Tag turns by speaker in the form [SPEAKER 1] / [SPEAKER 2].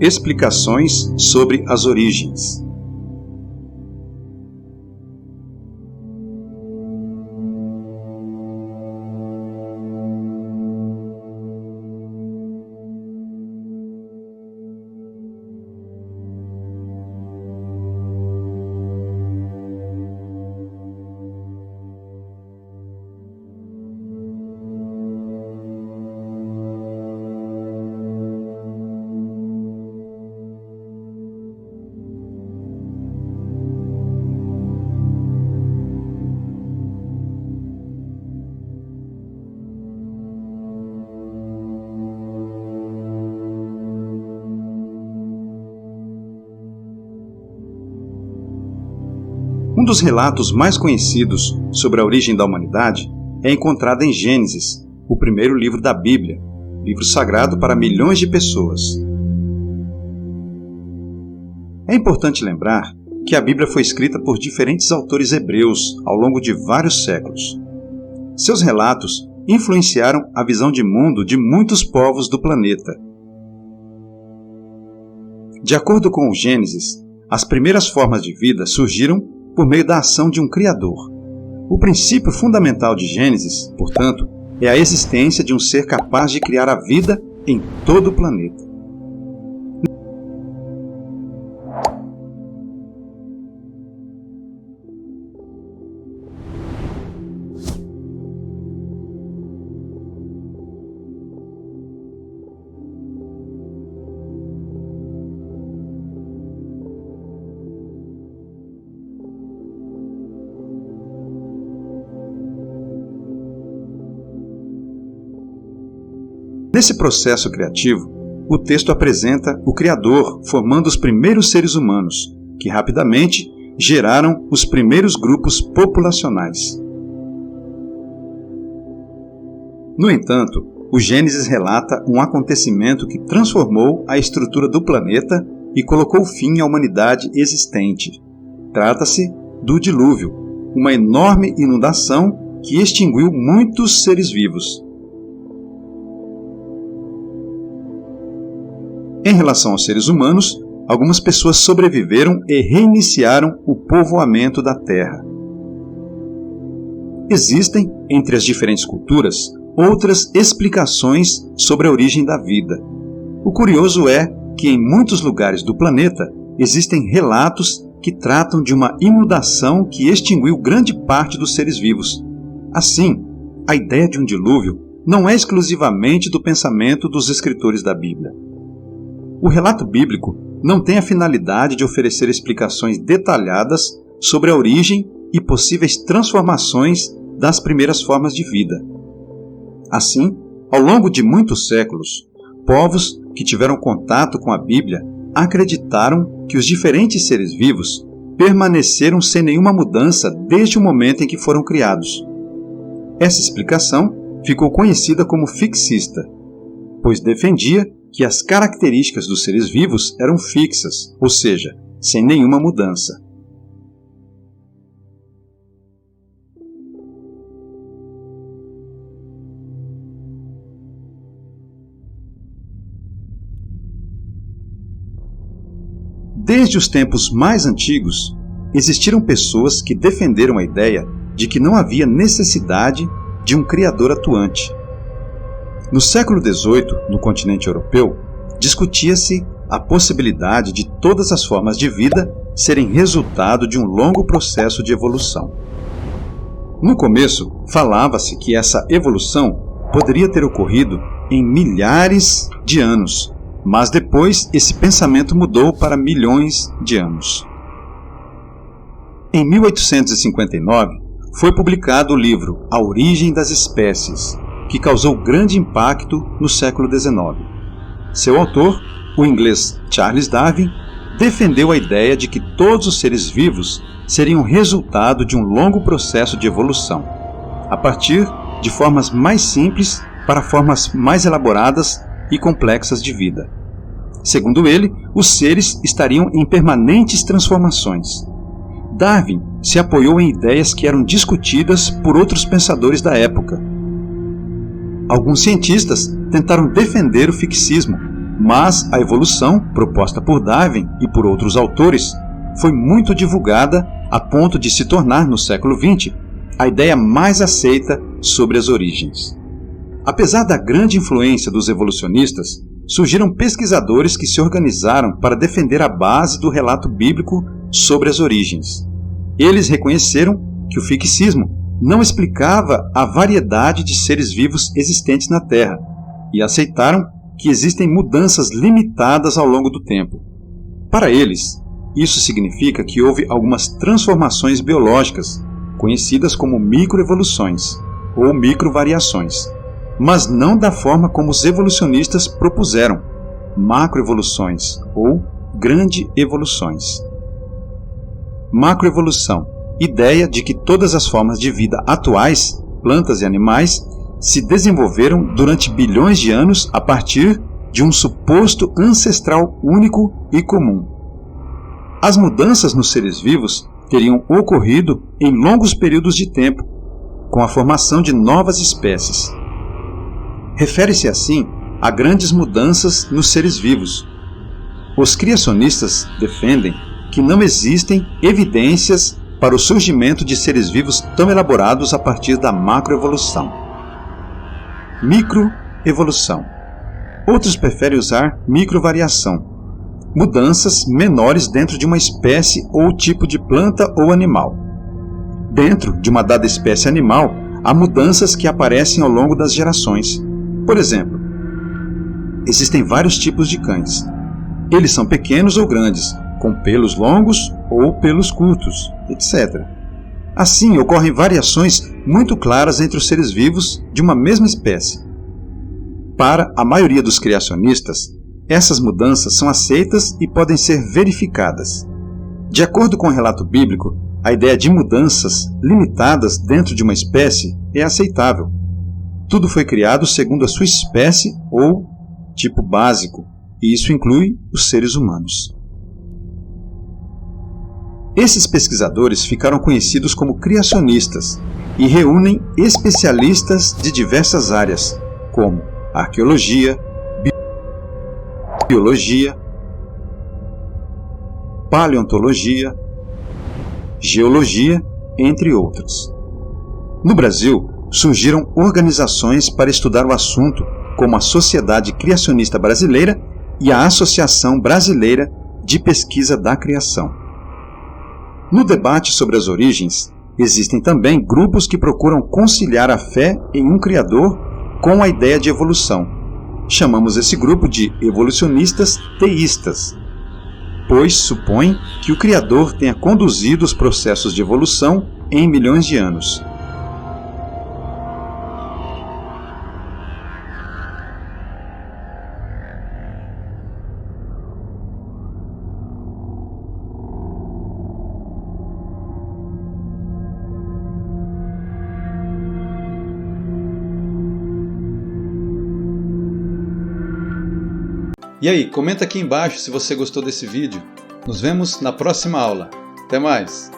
[SPEAKER 1] Explicações sobre as origens. Um dos relatos mais conhecidos sobre a origem da humanidade é encontrado em Gênesis, o primeiro livro da Bíblia, livro sagrado para milhões de pessoas. É importante lembrar que a Bíblia foi escrita por diferentes autores hebreus ao longo de vários séculos. Seus relatos influenciaram a visão de mundo de muitos povos do planeta. De acordo com o Gênesis, as primeiras formas de vida surgiram por meio da ação de um Criador. O princípio fundamental de Gênesis, portanto, é a existência de um ser capaz de criar a vida em todo o planeta. Nesse processo criativo, o texto apresenta o Criador formando os primeiros seres humanos, que rapidamente geraram os primeiros grupos populacionais. No entanto, o Gênesis relata um acontecimento que transformou a estrutura do planeta e colocou fim à humanidade existente. Trata-se do dilúvio, uma enorme inundação que extinguiu muitos seres vivos. Em relação aos seres humanos, algumas pessoas sobreviveram e reiniciaram o povoamento da Terra. Existem, entre as diferentes culturas, outras explicações sobre a origem da vida. O curioso é que em muitos lugares do planeta existem relatos que tratam de uma inundação que extinguiu grande parte dos seres vivos. Assim, a ideia de um dilúvio não é exclusivamente do pensamento dos escritores da Bíblia. O relato bíblico não tem a finalidade de oferecer explicações detalhadas sobre a origem e possíveis transformações das primeiras formas de vida. Assim, ao longo de muitos séculos, povos que tiveram contato com a Bíblia acreditaram que os diferentes seres vivos permaneceram sem nenhuma mudança desde o momento em que foram criados. Essa explicação ficou conhecida como fixista, pois defendia que as características dos seres vivos eram fixas, ou seja, sem nenhuma mudança. Desde os tempos mais antigos, existiram pessoas que defenderam a ideia de que não havia necessidade de um Criador atuante. No século XVIII, no continente europeu, discutia-se a possibilidade de todas as formas de vida serem resultado de um longo processo de evolução. No começo, falava-se que essa evolução poderia ter ocorrido em milhares de anos, mas depois esse pensamento mudou para milhões de anos. Em 1859, foi publicado o livro A Origem das Espécies, que causou grande impacto no século XIX. Seu autor, o inglês Charles Darwin, defendeu a ideia de que todos os seres vivos seriam resultado de um longo processo de evolução, a partir de formas mais simples para formas mais elaboradas e complexas de vida. Segundo ele, os seres estariam em permanentes transformações. Darwin se apoiou em ideias que eram discutidas por outros pensadores da época. Alguns cientistas tentaram defender o fixismo, Mas a evolução, proposta por Darwin e por outros autores, foi muito divulgada a ponto de se tornar, no século XX, a ideia mais aceita sobre as origens. Apesar da grande influência dos evolucionistas, surgiram pesquisadores que se organizaram para defender a base do relato bíblico sobre as origens. Eles reconheceram que o fixismo não explicava a variedade de seres vivos existentes na Terra e aceitaram que existem mudanças limitadas ao longo do tempo. Para eles, isso significa que houve algumas transformações biológicas, conhecidas como microevoluções ou microvariações, mas não da forma como os evolucionistas propuseram, macroevoluções ou grande evoluções. Macroevolução, ideia de que todas as formas de vida atuais, plantas e animais, se desenvolveram durante bilhões de anos a partir de um suposto ancestral único e comum. As mudanças nos seres vivos teriam ocorrido em longos períodos de tempo, com a formação de novas espécies. Refere-se assim a grandes mudanças nos seres vivos. Os criacionistas defendem que não existem evidências para o surgimento de seres vivos tão elaborados a partir da macroevolução. Microevolução. Outros preferem usar microvariação, mudanças menores dentro de uma espécie ou tipo de planta ou animal. Dentro de uma dada espécie animal, há mudanças que aparecem ao longo das gerações. Por exemplo, existem vários tipos de cães. Eles são pequenos ou grandes, com pelos longos ou pelos curtos, etc. Assim, ocorrem variações muito claras entre os seres vivos de uma mesma espécie. Para a maioria dos criacionistas, essas mudanças são aceitas e podem ser verificadas. De acordo com o relato bíblico, a ideia de mudanças limitadas dentro de uma espécie é aceitável. Tudo foi criado segundo a sua espécie ou tipo básico, e isso inclui os seres humanos. Esses pesquisadores ficaram conhecidos como criacionistas e reúnem especialistas de diversas áreas, como arqueologia, biologia, paleontologia, geologia, entre outras. No Brasil, surgiram organizações para estudar o assunto, como a Sociedade Criacionista Brasileira e a Associação Brasileira de Pesquisa da Criação. No debate sobre as origens, existem também grupos que procuram conciliar a fé em um Criador com a ideia de evolução. Chamamos esse grupo de evolucionistas teístas, pois supõem que o Criador tenha conduzido os processos de evolução em milhões de anos. E aí, comenta aqui embaixo se você gostou desse vídeo. Nos vemos na próxima aula. Até mais!